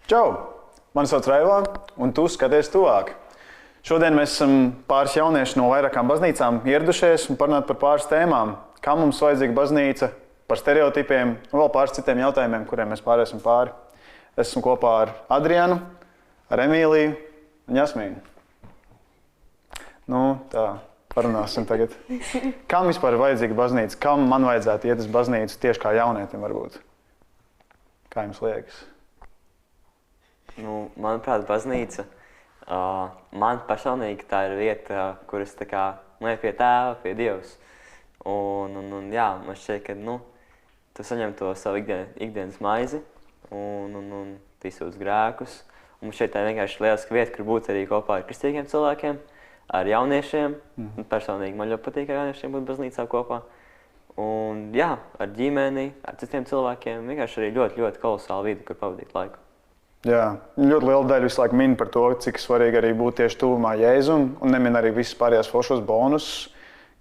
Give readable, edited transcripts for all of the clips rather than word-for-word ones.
Čau! Mani sauc Raivo, un tu skaties tuvāk. Šodien mēs esam pāris jaunieši no vairākām baznīcām ieradušies un parunāt par pāris tēmām. Kā mums vajadzīga baznīca, par stereotipiem un vēl pāris citiem jautājumiem, kuriem mēs pārēsim pāri. Esmu kopā ar Adrianu, ar Emīliju un Jasmīnu. Nu, tā, parunāsim tagad. Kam vispār ir vajadzīga baznīca? Kam man vajadzētu iet uz baznīcu tieši kā jaunietim varbūt? Kā jums liekas? Manuprāt, baznīca, man personīgi tā ir vieta, kuras tā kā man ir pie Tēva, pie Dievs. Jā, man šķiet, ka tu saņem to savu ikdienas maizi un tu izsūdz grēkus. Un šeit tā ir vienkārši lieliska vieta, kur būt arī kopā ar kristīgiem cilvēkiem, ar jauniešiem. Personīgi man ļoti patīk ar jauniešiem būt baznīcā kopā. Un jā, ar ģimeni, ar citiem cilvēkiem, vienkārši arī ļoti, ļoti kolosāla vide, kur pavadīt laiku. Jā, ļoti liela daļa visu laiku min par to, cik svarīgi arī būt tieši tuvumā Jēzum un nemin arī visas pārējās foršos bonusus,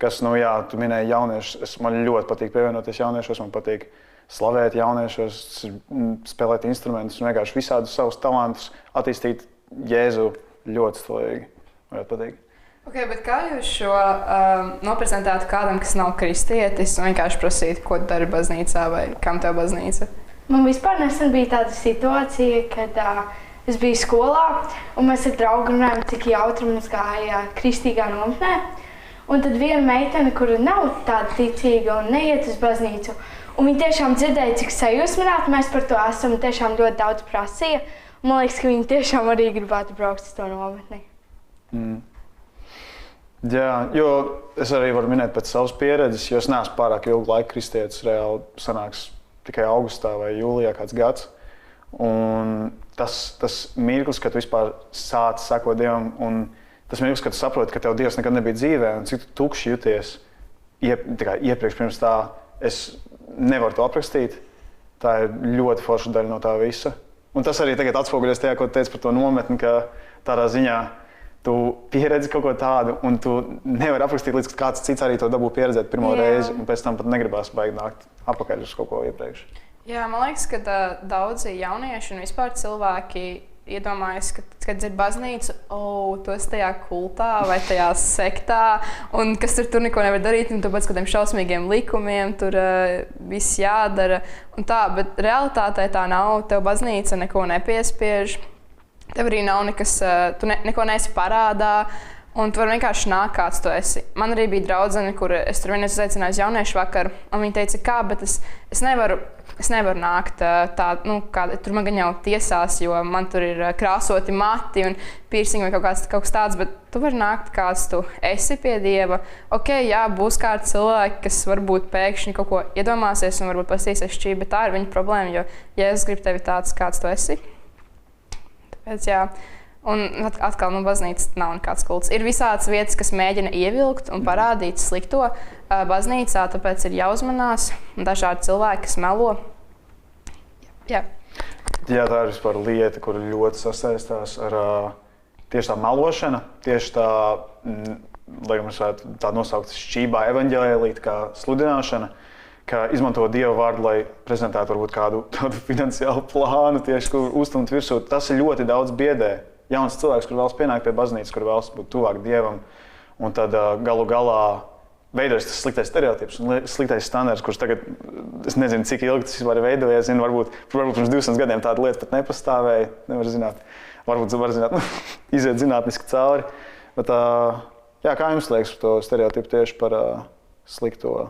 kas, tu minēji jauniešus. Man ļoti patīk pievienoties jauniešos, man patīk slavēt jauniešos, spēlēt instrumentus un vienkārši visādus savus talantus attīstīt Jēzu ļoti stilīgi. Man ļoti patīk. Okay, bet kā jūs šo noprezentētu kādam, kas nav kristietis un vienkārši prasītu, ko tu dari baznīcā vai kam tev baznīca? Man vispār nesen bija tāda situācija, kad es biju skolā un mēs ar draugu runājām, cik jautri mums gāja kristīgā nometnē. Un tad viena meitene, kura nav tāda ticīga un neiet uz baznīcu, un viņa tiešām dzirdēja, cik sajūsmināti mēs par to esam, tiešām ļoti daudz prasīja. Un man liekas, ka viņa tiešām arī gribētu braukt uz to nometni. Jā, jo es arī varu minēt pēc savas pieredzes, jo es neesmu pārāk ilgu laiku kristietis, reāli sanāks tikai augustā vai jūlijā kāds gads. Un tas mirklis, kad tu vispār sāc sekot Dievam, un tas mirklis, kad tu saproti, ka tev Dievs nekad nebija dzīvē, un cik tu tukši jūties iepriekš pirms tā, es nevaru to aprakstīt. Tā ir ļoti forša daļa no tā visa. Un tas arī tagad atspoguļojas tajā, ko tu teici par to nometni, ka tādā ziņā tu pieredzi kaut ko tādu, un tu nevari aprakstīt, līdz kāds cits arī to dabū pieredzēt pirmo reizi, un pēc tam pat negribās baigi nākt apakaļ uz kaut ko iepriekš. Jā, man liekas, ka daudzi jaunieši un vispār cilvēki iedomājas, ka, kad dzird baznīcu, tu esi tajā kultā vai tajā sektā, un kas tur neko nevar darīt, un tu pēc kādiem šausmīgiem likumiem tur viss jādara. Un tā, bet realitātē tā nav, tev baznīca neko nepiespiež. Tev arī nav nekas, tu neko neesi parādā, un tu vari vienkārši nākt, kāds tu esi. Man arī bija draudzene, kur es tur vienreiz uzaicināju uz jauniešu vakaru, un viņa teica, kā, bet es nevaru nākt tā, tur man gan jau tiesās, jo man tur ir krāsoti mati un piercingi vai kaut kas tāds, bet tu vari nākt, kāds tu esi pie Dieva. Ok, jā, būs kādi cilvēki, kas varbūt pēkšņi kaut ko iedomāsies un varbūt pasīsies šķī, bet tā ir viņa problēma, jo Jēzus grib tevi tāds, kāds tu esi. Jā. Un atkal baznīca nav nekāds kults. Ir visādas vietas, kas mēģina ievilkt un parādīt slikto baznīcā, tāpēc ir jāuzmanās. Dažādi cilvēki, kas melo. Jā, tā ir vispār lieta, kur ļoti sasaistās ar tieši tā melošana, tieši tā, lai mēs varētu tā nosaukt šķībā evaņģēlīti, kā sludināšana, ka izmanto Dieva vārdu, lai prezentētu varbūt kādu tādu finansiālu plānu, tieši kur uztumt virsū. Tas ir ļoti daudz biedē. Jauns cilvēks, kur vēlas pienākt pie baznīcas, kur vēlas būt tuvāk Dievam, un tad galu galā veidojas tas sliktais stereotips un sliktais standarts, kurš tagad, es nezinu, cik ilgi tas vispār ir veidojies, varbūt pirms 200 gadiem tāda lieta pat nepastāvēja, nevar zināt, varbūt var zināt, iziet zinātniski cauri, bet kā jums liekas par to stereotipu tieši par slikto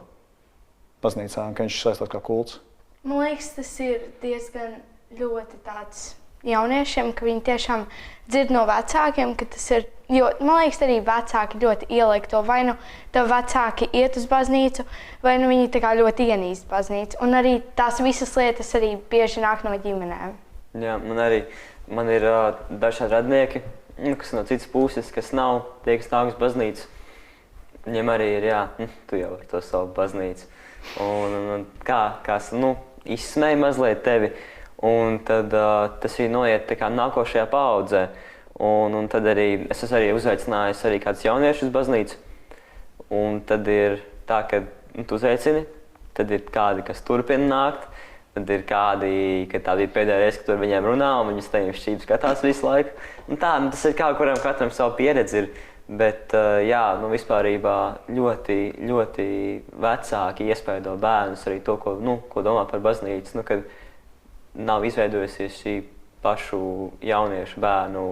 baznīcā, ka viņš saistās kā kults? Man liekas, tas ir diezgan ļoti tāds jauniešiem, ka viņi tiešām dzird no vecākiem, ka tas ir, jo man liekas arī vecāki ļoti ieliek to, vai tev vecāki iet uz baznīcu, vai viņi tā kā ļoti ienīst baznīcu, un arī tās visas lietas arī bieži nāk no ģimenēm. Jā, man ir dažādi radnieki, kas no citas puses, kas nav tie, kas nāk uz baznīcu. Viņiem arī ir, tu jau ar to savu baznīcu. Un kāds izsmēja mazliet tevi, un tad tas arī noiet tā kā nākošajā paaudzē. Un tad arī es esmu arī uzaicinājis arī kādus jauniešus uz baznīcu. Un tad ir tā, ka tu uzaicini, tad ir kādi, kas turpina nākt, Tad ir kādi, ka tā bija pēdējā reize, kad tur viņiem runā, un viņas tajiem šķīvi skatās visu laiku. Un tā, tas ir katram savu pieredzi ir. Bet, jā, vispārībā ļoti, ļoti vecāki iespaido bērnus arī to, ko domā par baznīcu, kad nav izveidojusies šī pašu jauniešu bērnu,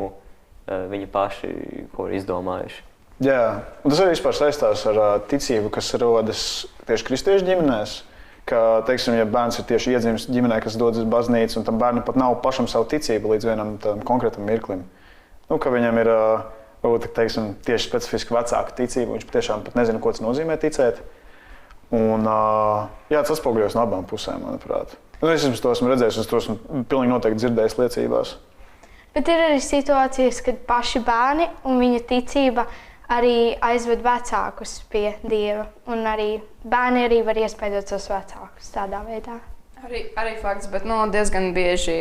viņi paši, ko ir izdomājuši. Jā, un tas arī vispār saistās ar ticību, kas rodas tieši kristiešu ģimenēs. Ka, teiksim, ja bērns ir tieši iedzimis ģimenē, kas dodas uz baznīcu, un tam bērnam pat nav pašam savu ticību līdz vienam konkrētam mirklim. Ka viņam ir varbūt, teiksim, tieši specifiski vecāka ticība, viņš patiešām pat nezina, ko tas nozīmē ticēt. Un jā, tas atspoguļojas no abām pusēm, manuprāt. Es to esmu redzējis, es to esmu pilnīgi noteikti dzirdējis liecībās. Bet ir arī situācijas, kad paši bērni un viņa ticība arī aizved vecākus pie Dieva. Un arī bērni arī var iespaidot savus vecākus tādā veidā. Arī fakts, bet diezgan bieži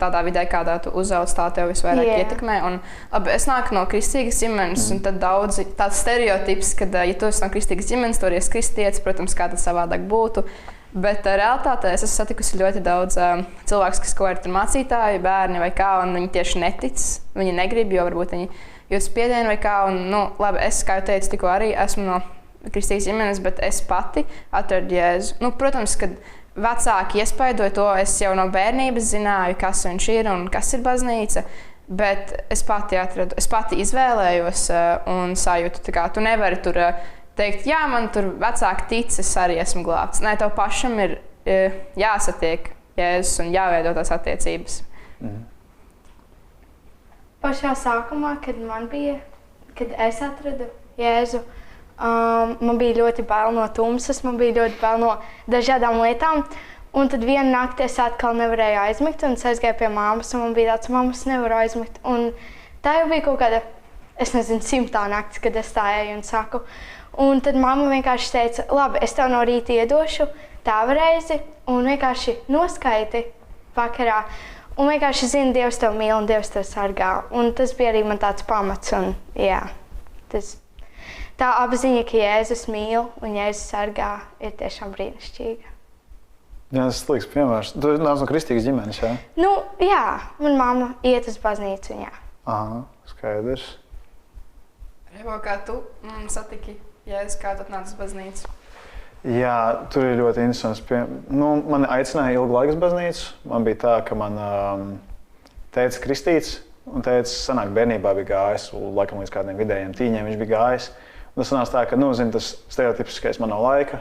tādā vidē, kādā tu uzauc, tā tev visvairāk ietekmē. Un, labi, es nāku no kristīgas ģimenes, un tad daudzi tāds stereotips, ka, ja tu esi no kristīgas ģimenes, tu esi kristietis, protams, kā tad savādāk būtu. Bet realitātē es esmu satikusi ļoti daudz cilvēku, kas kaut kādi ir mācītāji, bērni vai kā, un viņi tieši netic. Viņi negrib, jo varbūt viņi jūt spiedienu vai kā. Un, labi, es, kā jau teicu, tikko arī esmu no kristīgas ģimenes, bet es pati atradu Jēzu. Protams, kad vecāki iespaidoja to, es jau no bērnības zināju, kas viņš ir un kas ir baznīca, bet es pati atradu, es pati izvēlējos un sajūtu, kā tu nevari tur teikt, jā, man tur vecāki tic, es arī esmu glābts. Nē, tev pašam ir jāsatiek Jēzus un jāveido tās attiecības. Pašā sākumā, kad es atradu Jēzu, man bija ļoti bail no tumsas, man bija ļoti bail no dažādām lietām. Un tad vienu nakti es atkal nevarēju aizmigt, un es aizgāju pie māmas, un man bija tāds, mammas nevaru aizmigt. Un tā jau bija kaut kāda, es nezinu, 100. naktis, kad es tā eju un saku. Un tad mamma vienkārši teica, labi, es tev no rīta iedošu tēva reizi, un vienkārši noskaiti vakarā. Un vienkārši zini, Dievs tev mīl un Dievs tev sargā. Un tas bija arī man tāds pamats, un jā, tā apziņa, ka Jēzus mīl un Jēzus sargā, ir tiešām brīnišķīga. Jā, tas liekas piemērs. Tu nāc no kristīgas ģimenes, jā? Jā, man mamma iet uz baznīcu, jā. Aha, skaidrs. Revo, kā tu satiki Jēzus, kā tu atnāc uz baznīcu? Jā, tur ir ļoti interesants mani aicināja ilgu laiku uz baznīcu. Man bija tā, ka man tētis kristīts, un tētis sanāk bērnībā bija gājis, laikam līdz kādiem vidējiem tīņiem viņš bija gājis. Tas sanās tā, ka, tas stereotipiskais man nav laika,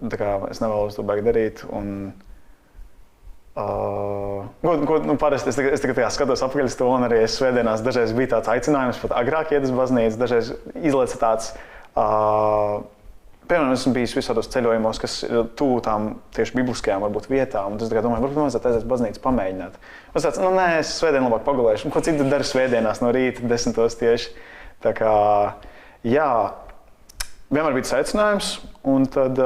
tā kā es nevēlos to baigi darīt. Parasti es tagad skatos apakaļ uz to, un arī es svētdienās dažreiz bija tāds aicinājums pat agrāk iet uz baznīcu, dažreiz izlaica tāds, piemēram, esmu bijis visādos ceļojumos, kas ir tuvu tām tieši bibliskajām varbūt vietām, un es domāju, varbūt man vajadzētu aiziet baznīcu pamēģināt. Es tāds, nē, es svētdien labāk pagulēšu, ko citu daru svētdienās no rīta 10. tieši. Tā kā, jā, vienmēr bija tas aicinājums, un tad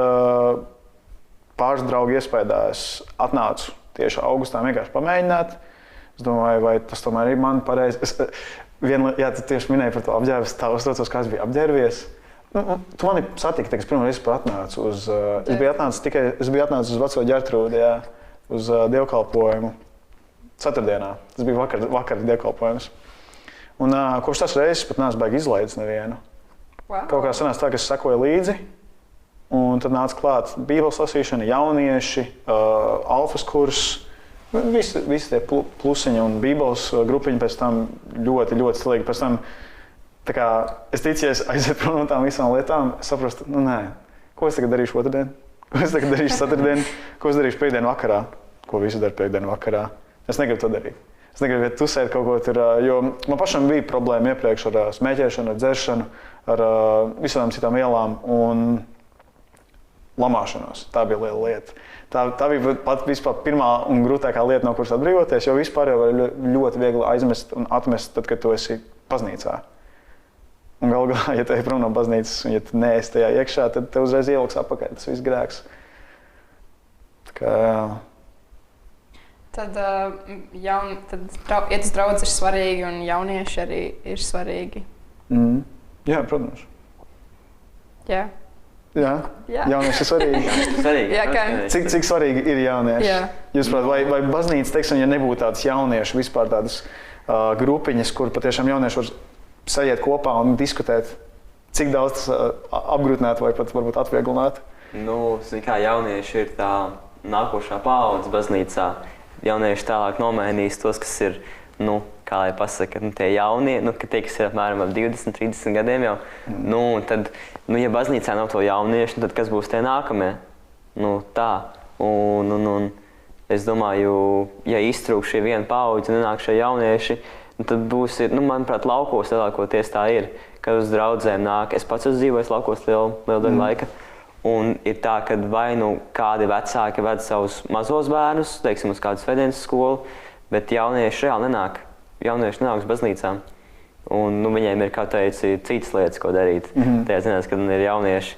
pāris draugi iespējā es atnācu tieši augustā vienkārši pamēģināt. Es domāju, vai tas tomēr ir man pareizi. Jā, tu tieši minēji par to apģērbs, tā uztraucos, kā es biju apģērbies. Tu mani satiki, kad es pirmo reizi atnācu uz, es biju atnācis uz veco Ģertrūdi, jā, uz dievkalpojumu ceturtdienā. Tas bija vakar dievkalpojums. Un kopš tās reizes pat neesmu baigi izlaidis nevienu. Wow. Kaut kā sanāca tā, ka es sekoju līdzi, un tad nāca klāt bībeles lasīšana, jaunieši, alfas kurs, visi tie plusiņi un bībeles grupiņi pēc tam ļoti, ļoti stilīgi. Pēc tam, tā kā es ticu, ja es aiziet prom no tām visām lietām, es saprastu, nē, ko es tagad darīšu otrdien, ko es tagad darīšu ceturtdien, ko es darīšu piekdienu vakarā, ko visi dara piekdienu vakarā. Es negribu to darīt. Es negribu tusēt kaut ko tur, jo man pašam bija problēma iepriekš ar smēķēšanu, ar dzeršanu, ar visām citām vielām un lamāšanos. Tā bija liela lieta. Tā bija pat vispār pirmā un grūtākā lieta, no kuras atbrīvoties, jo vispār jau var ļoti viegli aizmest un atmest, tad, kad tu esi baznīcā. Un galu galā, ja tu ej prom no baznīcas un ja tu neesi tajā iekšā, tad tev uzreiz ieliks apakaļ tas viss grēks. Tā kā, jā. Tad iet uz draudzi ir svarīgi un jaunieši arī ir svarīgi. Jā, protams. Jā. Jā, jaunieši ir svarīgi. Svarīgi. Jā, kā- Cik svarīgi ir jaunieši? Jā. Jūs saprotat, vai baznīca, teiksim, ja nebūtu tādas jauniešu, vispār tādas grupiņas, kur patiešām jaunieši var sajiet kopā un diskutēt, cik daudz tas apgrūtinātu vai pat varbūt atvieglinātu? Nu, zini kā, jaunieši ir tā nākošā paudze baznīcā. Jaunieši tālāk nomainīs tos, kas ir, nu, kā lai pasaka, nu, tie jaunie, nu, ka tie, kas ir apmēram ap 20, 30 gadiem jau. Nu, tad, nu, ja baznīcā nav to jauniešu, tad kas būs tie nākamie? Nu, tā. Un es domāju, ja iztrūk šī viena paudze un nenāk šie jaunieši, tad būs, nu, manuprāt, laukos lielākoties tā ir, kad uz draudzēm nāk. Es pats esmu dzīvojis laukos lielu daļu laika. Un ir tā, ka vai nu kādi vecāki ved savus mazos bērnus, teiksim, uz kādu svētdienas skolu, bet jaunieši reāli nenāk. Jaunieši nenāk uz baznīcām. Un nu, viņiem ir, kā teici, citas lietas, ko darīt. Tajā zinās, kad ir jaunieši.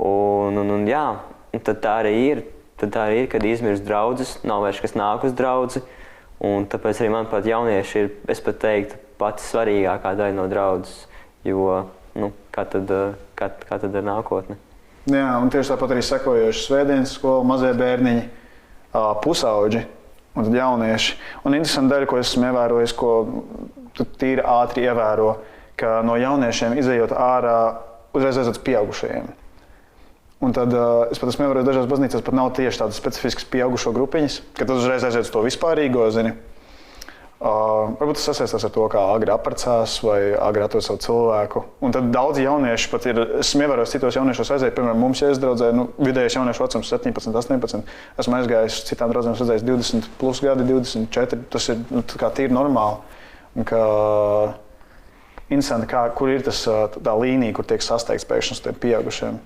Un jā, un tad tā arī ir. Tad tā arī ir, kad izmirst draudzes, nav vairs kas nāk uz draudzi. Un tāpēc arī, manuprāt, jaunieši ir, es pat teiktu, pati svarīgākā daļa no draudzes. Jo, nu, kā tad ir nākotne? Jā, un tieši tāpat arī sekojoši svētdienas skola, mazie bērniņi, pusauģi un tad jaunieši. Un interesanti daļa, ko esmu ievērojis, ko tu tīri ātri ievēro, ka no jauniešiem izejot ārā uzreiz aizved pieaugušajiem. Un tad es pat esmu ievērojis dažās baznīcās, pat nav tieši tādas specifiskas pieaugušo grupiņas, ka tad uzreiz aizved to vispārīgo, zini. Varbūt tas sasaistās ar to, kā agri apprecās vai agri atrod savu cilvēku. Un tad daudzi jaunieši pat ir, esmu ievērojis citos jauniešos aiziet, piemēram, mums jāizdraudzē, nu, vidējais jauniešu vecums 17, 18. Esmu aizgājis citām draudzēm, redzējis 20 plus gadi, 24. Tas ir nu, kā tīri normāli. Un kā interesanti, kur ir tas, tā līnija, kur tiek sasteigts pēkšņi uz tiem pieaugušiem.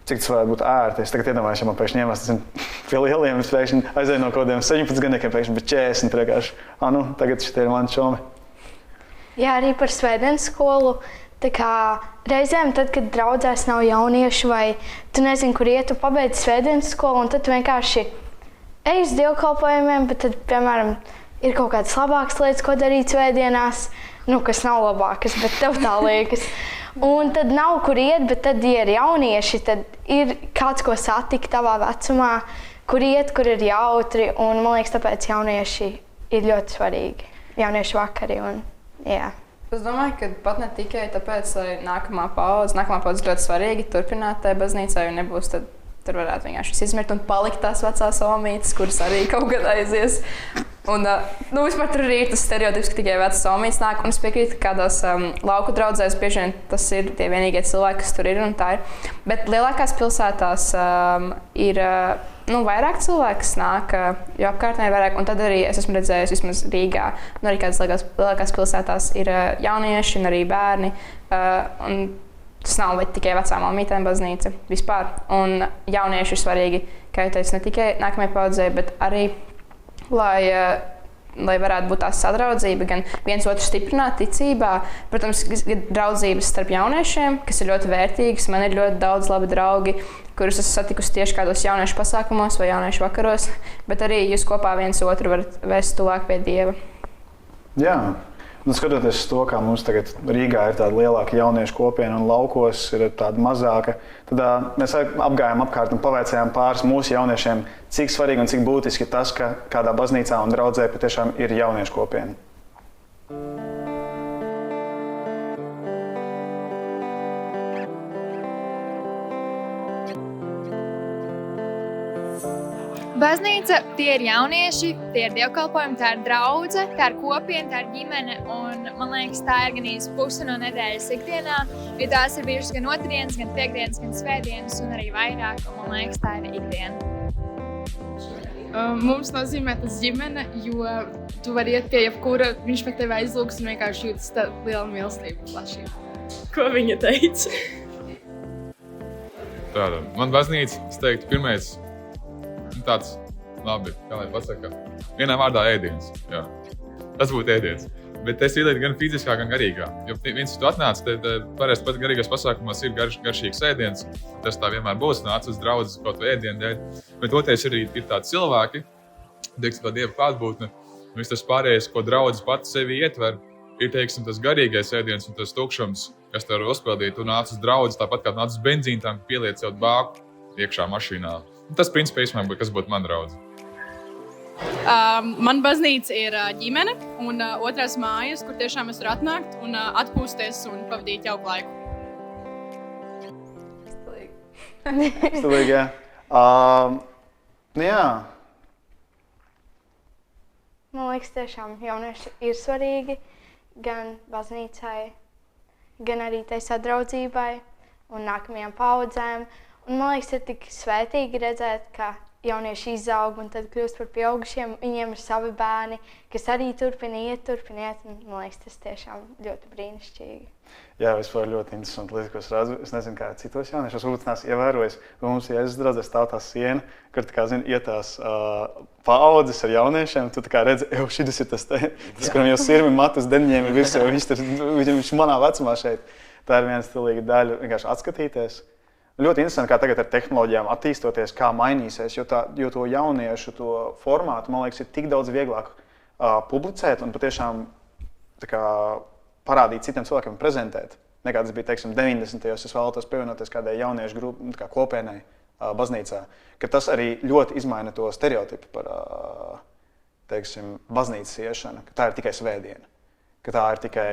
Cik tas varētu būt ērti. Es tagad iedomājos, ja man pēkšņi iemest pie lieliem, es pēkšņi aizēju no kaut kādiem 17 gadniekiem, pēkšņi bet 40 vienkārši. Nu, tagad šitie ir mani čomi. Jā, arī par svētdienas skolu. Tā kā reizēm, tad, kad draudzēs nav jauniešu vai tu nezini, kur iet, tu pabeidz svētdienas skolu un tad tu vienkārši ej uz dievkalpojumiem, bet tad, piemēram, ir kaut kādas labākas lietas, ko darīt svētdienās, nu, kas nav labākas, bet tev tā liekas. Un tad nav kur iet, bet tad, ja ir jaunieši, tad ir kāds, ko satikt tavā vecumā, kur iet, kur ir jautri. Un, man liekas, tāpēc jaunieši ir ļoti svarīgi. Jauniešu vakari un, jā. Es domāju, ka pat ne tikai tāpēc, lai nākamā paudze ļoti svarīgi turpināt tajā baznīcā, jo nebūs tad tur varētu vienkārši izmirt un palikt tās vecās omītes, kuras arī kaut kad aizies. Un, nu, vispār tur arī ir tas stereotips, ka tikai vecas omītes nāk. Un es piekrītu, ka kādās lauku draudzēs bieži vien tas ir tie vienīgie cilvēki, kas tur ir un tā ir. Bet lielākās pilsētās ir nu, vairāk cilvēku, kas nāk, jo apkārtnē ir vairāk. Un tad arī es esmu redzējis vismaz Rīgā, un arī kādas lielākās pilsētās ir jaunieši un arī bērni. Un tas nav tikai vecām omītēm baznīca vispār. Un jaunieši ir svarīgi, kā jau teicu, ne tikai nākamajai paudzei, bet arī, lai varētu būt tā sadraudzība, gan viens otru stiprināt ticībā. Protams, draudzības starp jauniešiem, kas ir ļoti vērtīgas. Man ir ļoti daudz labi draugi, kurus esmu satikusi tieši kādos jauniešu pasākumos vai jauniešu vakaros, bet arī jūs kopā viens otru varat vēst tuvāk pie Dieva. Jā. Un skatoties uz to, kā mums tagad Rīgā ir tāda lielāka jauniešu kopiena un laukos ir tāda mazāka, tad mēs apgājām apkārt un pavaicājām pāris mūsu jauniešiem, cik svarīgi un cik būtiski tas, ka kādā baznīcā un draudzē patiešām ir jauniešu kopiena. Baznīca, tie ir jaunieši, tie ir dievkalpojumi, tā ir draudze, tā ir kopiena, tā ir ģimene, un man liekas, tā ir gan īsti puse no nedēļas ikdienā, jo tās ir bijušas gan otrdienas, gan piekdienas, gan svētdienas, un arī vairāk, un man liekas, tā ir ikdiena. Mums nozīmē tas ģimene, jo tu vari iet pie jebkura, viņš pie tevi aizlūgs un vienkārši jūtas tā liela mīlestība plašī. Ko viņa teica? Tāda, man baznīca, es teiktu, pirmais, tāds, labi, kā lai pasaka, vienā vārdā ēdiens, jā. Tas būtu ēdiens. Bet es ielietu gan fiziskā, gan garīgā. Jo viens, tu atnāc, tad parasti pat garīgās pasākumos ir garšīgs ēdiens. Tas tā vienmēr būs, nāc uz draudzes kaut vai ēdienu dēļ. Bet otrais arī ir tādi cilvēki, teiksim, kā Dieva klātbūtne. Viss tas pārējais, ko draudzes pati sevi ietver, ir, teiksim, tas garīgais ēdiens un tas tukšums, kas tev ir uzpildīt. Tu nāc uz draudzes, tāpat kā nāc uz benzīntanku, pieliec sev bāku iekšā mašīnā. Un tas, principā, īstenībā, kas būtu man draudze. Man baznīca ir ģimene un otrās mājas, kur tiešām es varu atnākt un atpūsties un pavadīt jauku laiku. Stilīgi, jā. Jā. Man liekas, tiešām jaunieši ir svarīgi gan baznīcai, gan arī tai sadraudzībai un nākamajām paudzēm. Un man liekas, ir tik svētīgi redzēt, ka jaunieši izaug un tad kļūst par pieaugušiem. Viņiem ir savi bērni, kas arī turpina iet. Un, man liekas, tas tiešām ļoti brīnišķīgi. Jā, vispār ļoti interesanti lieta, ko es redzu. Es nezinu, kā citos jauniešos varbūt neesmu ievērojis. Mums, ja es draudzē stāv tā siena, kur, kā zini, iet tās paaudzes ar jauniešiem. Tu kā redzi, šis ir tas, kuram jau sirmi matus deniņiem ir visu, viņš manā vecumā šeit. Tā ir viena stilīga daļa, vienkārši atskatīties. Ļoti interesanti, kā tagad ar tehnoloģijām attīstoties, kā mainīsies, jo to jauniešu to formātu, man liekas, ir tik daudz vieglāk publicēt un patiešām parādīt citiem cilvēkiem prezentēt. Nekā tas bija, teiksim, 90. Es vēlētos pievienoties kādai jauniešu grupai, kā kopienai baznīcā, ka tas arī ļoti izmaina to stereotipu par, teiksim, baznīcas iešanu, ka tā ir tikai svētdiena, ka tā ir tikai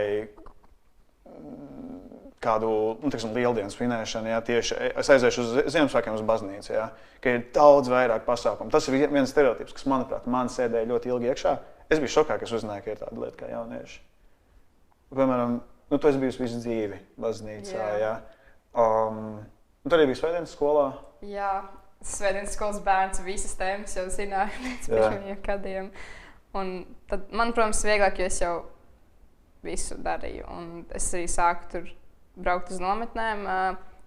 kādu, teiksim, lieldienu svinēšanu, jā, tieši es aiziešu uz Ziemassvētkiem uz baznīcu, jā, ka ir daudz vairāk pasākumu. Tas ir viens stereotips, kas, manuprāt, man sēdēja ļoti ilgi iekšā. Es biju šokā, ka es uzzināju, ka ir tāda lieta kā jaunieši. Piemēram, tu esi bijusi visu dzīvi baznīcā, jā. Tu arī biji svētdienas skolā? Jā, svētdienas skolas bērns visas tēmas jau zināju pēc pirmajiem gadiem. Un tad man, protams, vieglāk, jo es jau visu darīju. Un es arī sāku tur braukt uz nometnēm,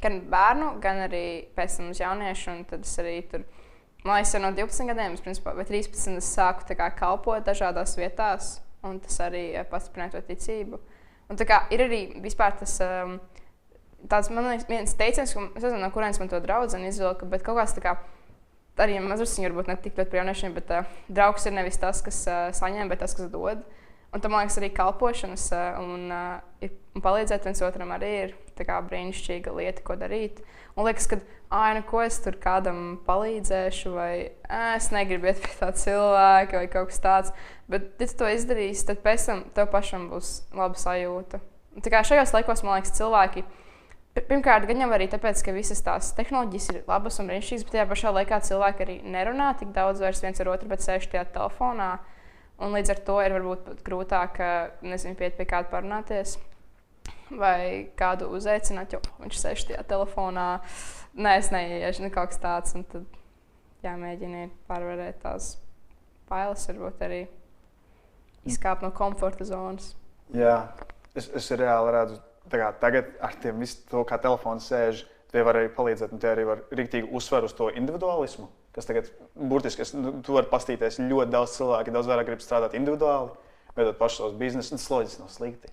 gan bērnu, gan arī pēc tam uz jauniešu. Un tad es arī tur, man liekas, jau no 12 gadiem, principā, vai 13 es sāku kalpot dažādās vietās. Un tas arī pastiprināja to ticību. Un ir arī vispār tas, tāds, man liekas, viens teiciens, es nezinu, no kurienes man to draudzene izvilka, bet kaut kāds arī mazrusiņi varbūt ne tik ļoti par jauniešiem, bet draugs ir nevis tas, kas saņem, bet tas, kas dod. Un tam, man liekas, arī kalpošanas un palīdzēt viens otram arī ir brīnišķīga lieta, ko darīt. Un liekas, ka ko es tur kādam palīdzēšu, vai es negribu iet pie tā cilvēka, vai kaut kas tāds. Bet, ja tu to izdarīsi, tad pēc tam tev pašam būs laba sajūta. Šajos laikos, man liekas, cilvēki, pirmkārt, gan jau arī tāpēc, ka visas tās tehnoloģijas ir labas un brīnišķīgas, bet tajā pašā laikā cilvēki arī nerunā tik daudz vairs viens ar otru, bet sēž tajā telefonā. Un līdz ar to ir varbūt pat grūtāk, nezinu, piet pie kāda parunāties vai kādu uzaicināt, jo viņš sēž tajā telefonā. Nē, es neieiešu, kaut kas tāds. Un tad jāmēģina pārvarēt tās bailes, varbūt arī izkāpt no komforta zonas. Jā, es reāli redzu, tagad ar tiem visu to, kā telefons sēž, tie var arī palīdzēt, un tie arī var riktīgi uzsver uz to individualismu. Kas tagad burtiski, tu vari pastīties ļoti daudz cilvēki, daudz vairāk grib strādāt individuāli, veidot pašu savus biznesus, un tas loģiski nav slikti.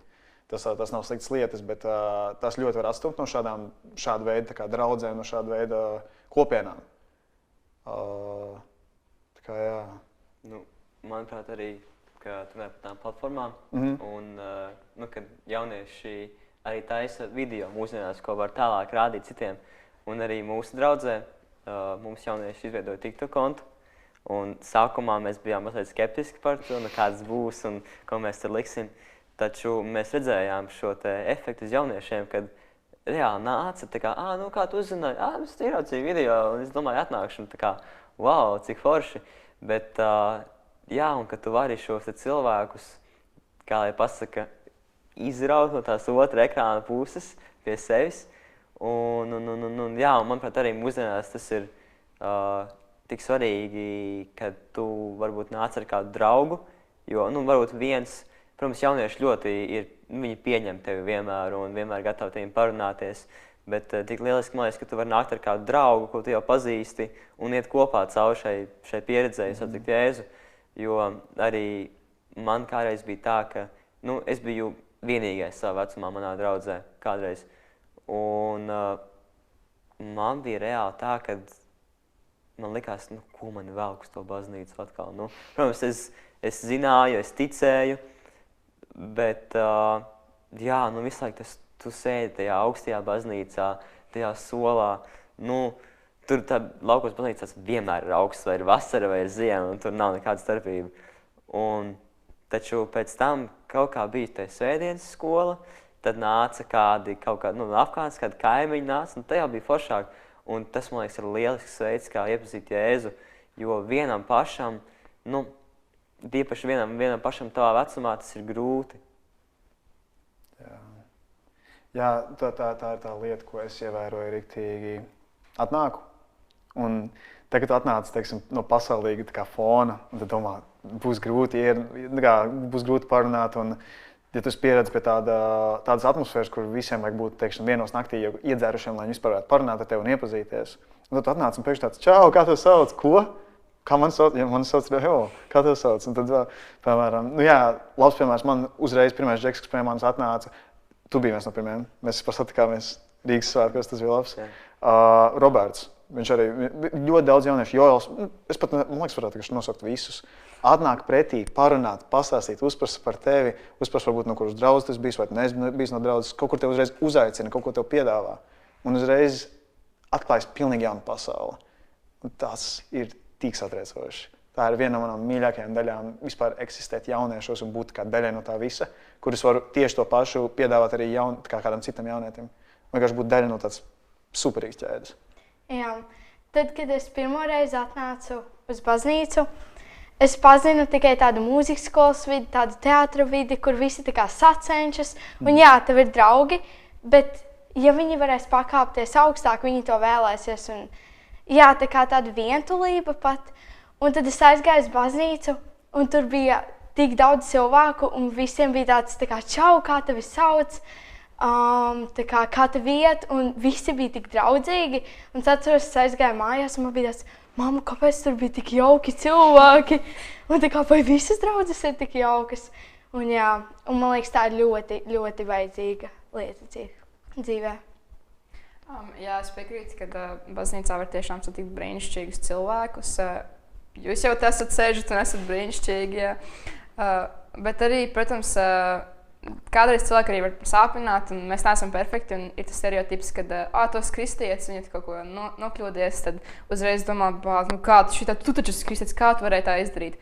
Tas nav sliktas lietas, bet tās ļoti var atstumt no šāda veida draudzēm, no šāda veida kopienām. Jā. Manuprāt, arī, ka tu par tām platformām, un kad jaunieši arī taisa video mūsdienās, ko var tālāk rādīt citiem, un arī mūsu draudzē. Mums jaunieši izveidoja TikTok kontu, un sākumā mēs bijām mazliet skeptiski par to, kāds būs un ko mēs tur liksim. Taču mēs redzējām šo efektu uz jauniešiem, kad reāli nāca, kā tu uzzināji, es ieraudzīju video, un es domāju, atnākšu, un wow, cik forši. Bet, un ka tu vari šos cilvēkus, kā lai pasaka, izraut no tās otra ekrāna puses pie sevis. Un manuprāt, arī mūsdienās tas ir tik svarīgi, kad tu varbūt nāc ar kādu draugu, jo, varbūt viens, protams, jaunieši ļoti viņi pieņem tevi vienmēr un vienmēr gatavi tevim parunāties, bet tik lieliski, man liekas, ka tu vari nākt ar kādu draugu, ko tu jau pazīsti, un iet kopā cauri šai pieredzēji, satikt Jēzu, jo arī man kādreiz bija tā, ka, es biju vienīgais savā vecumā manā draudzē kādreiz. Un man bija reāli tā, ka man likās, ko man velk uz to baznīcu atkal. Protams, es zināju, es ticēju, Bet, jā, nu visu laiku tu sēdi tajā augstajā baznīcā, tajā solā. Nu, tur tā laukos baznīcās vienmēr ir augsts, vai ir vasara, vai ir ziema, un tur nav nekāda starpība. Taču pēc tam kaut kā bija tā svētdienas skola, tad nāca apkārt kādi kaimiņi nāca, un tajā bija foršāk. Un tas, man liekas, ir lielisks veids, kā iepazīt Jēzu, jo vienam pašam, īpaši vienam pašam tavā vecumā, tas ir grūti. Jā, tā ir tā lieta, ko es ievēroju riktīgi. Atnāku, un tagad atnāc, teiksim, no pasaulīga tā kā fona, un tad domā, būs grūti parunāt, un ja tu pieredzi pie tādas atmosfēras, kur visiem vajag būt, teiksim, vienos naktī jau iedzērušiem, lai viņi vispār varētu parunāt ar tevi un iepazīties. Un tad tu atnāc un pēkšņi tāds, čau, kā tev sauc? Ko? Kā man sauc? Ja man sauc, kā tev sauc? Un tad, piemēram, labs piemērs, man uzreiz pirmais džeks, kas pie manis atnāca, tu biji viens no pirmajiem. Mēs satikāmies Rīgas svētkos, tas bija labs. Roberts, viņš arī ļoti daudz jauniešu, Joels, es pat, man liekas, varētu nosaukt visus. Atnāk pretī, parunāt, pastāstīt, uzprasa par tevi, uzprasa varbūt no kuras draudzes tas bijis, vai neesmu bijis no draudzes, kaut kur tev uzreiz uzaicina, kaut ko tev piedāvā. Un uzreiz atklājas pilnīgi jauna pasaule. Un tas ir tik satriecoši. Tā ir viena no manām mīļākajām daļām vispār eksistēt jauniešos un būt kā daļai no tā visa, kuras varu tieši to pašu piedāvāt arī kādam citam jaunietim. Vienkārši būt daļa no tāds superīgs ķēdes. Jā, tad, kad es pirmoreiz atnācu uz baznīcu, es pazinu tikai tādu mūzikas skolas vidi, tādu teātra vidi, kur visi tā kā sacenšas. Un jā, tev ir draugi, bet ja viņi varēs pakāpties augstāk, viņi to vēlēsies. Un jā, tā kā tāda vientulība pat. Un tad es aizgāju uz baznīcu, un tur bija tik daudz cilvēku, un visiem bija tāds tā kā čau, kā tevi sauc, kā tev iet, un visi bija tik draudzīgi. Un tad es aizgāju mājās, un man bija tāds, mamma, kāpēc tur bija tik jauki cilvēki? Un tā kā vai visas draudzes ir tik jaukas? Un jā, un man liekas, tā ir ļoti, ļoti vajadzīga lieta dzīvē. Jā, es piekrītu, ka baznīcā var tiešām satikt brīnišķīgus cilvēkus. Jūs jau esat sēžat un esat brīnišķīgi, bet arī, protams, kādreiz cilvēki arī var sāpināt, un mēs neesam perfekti, un ir tas stereotips, ka tu esi kristietis, un ja tu kaut ko nokļūdies, tad uzreiz domā, tu taču esi kristietis, kā tu varēji tā izdarīt.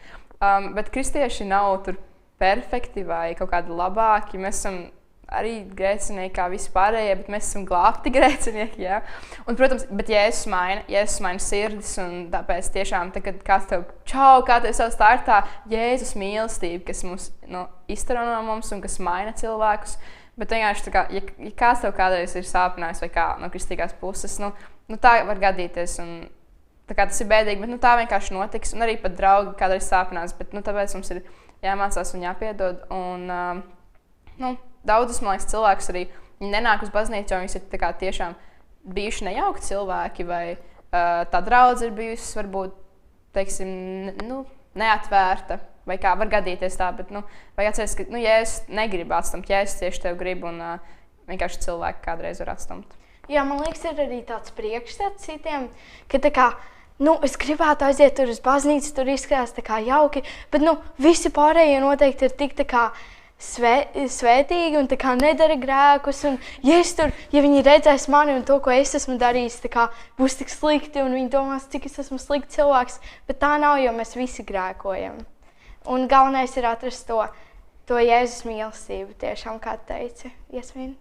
Bet kristieši nav tur perfekti vai kaut kādi labāki. Mēs esam arī grēcinieki kā visi pārējie, bet mēs esam glābti grēcinieki, jā. Un, protams, bet Jēzus maina sirdis, un tāpēc tiešām, kad kāds tev čau, kā tev sauc, tā ir tā Jēzus mīlestība, kas mums iztaro no mums un kas maina cilvēkus. Bet vienkārši, tā kā, ja kāds tev kādreiz ir sāpinājis vai kā no kristīgās puses, tā var gadīties, un tā kā tas ir bēdīgi, bet tā vienkārši notiks, un arī pat draugi kādreiz sāpinās, bet tāpēc mums ir jāmācās un jāpiedod, un, daudzus, man liekas, cilvēkus arī nenāk uz baznīcu, jo viņas ir tā kā tiešām bijuši nejauki cilvēki, vai tā draudze ir bijusi, varbūt, teiksim, neatvērta, vai kā var gadīties tā, bet, vai atceries, ka, Jēzus negrib atstumt, Jēzus tieši tev grib, un vienkārši cilvēki kādreiz var atstumt. Jā, man liekas, ir arī tāds priekšstats citiem, ka tā kā, es gribētu aiziet tur uz baznīcu, tur izskatās tā kā jauki, bet, visi pārējie noteikti ir tik tā kā svētīgi un tā kā nedara grēkus, un ja viņi redzēs mani un to, ko es esmu darījis, tā kā būs tik slikti, un viņi domās, cik es esmu slikts cilvēks, bet tā nav, jo mēs visi grēkojam. Un galvenais ir atrast to Jēzus mīlestību, tiešām, kā teica Jasmīna.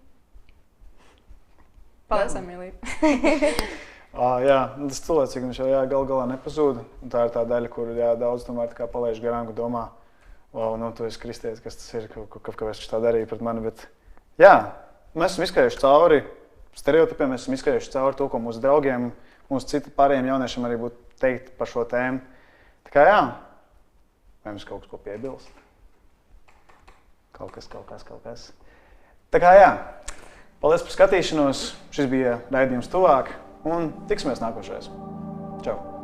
Paldies, Emīlija. Jā, tas cilvēcīgums jau galā nepazūd, un tā ir tā daļa, kur daudz tomēr tā kā palaiž garām, ka domā, tu esi kristietis, kas tas ir, kāpēc viņš tā darīja pret mani, bet jā, mēs esam izskrējuši cauri stereotipiem, mēs esam izskrējuši cauri to, ko mūsu draugiem, mūsu citi pārējiem jauniešiem arī būtu teikt par šo tēmu. Tā kā jā, vai mums kaut ko piebilst? Kaut kas. Tā kā jā, paldies par skatīšanos, šis bija raidījums Tuvāk, un tiksimies nākošais. Čau!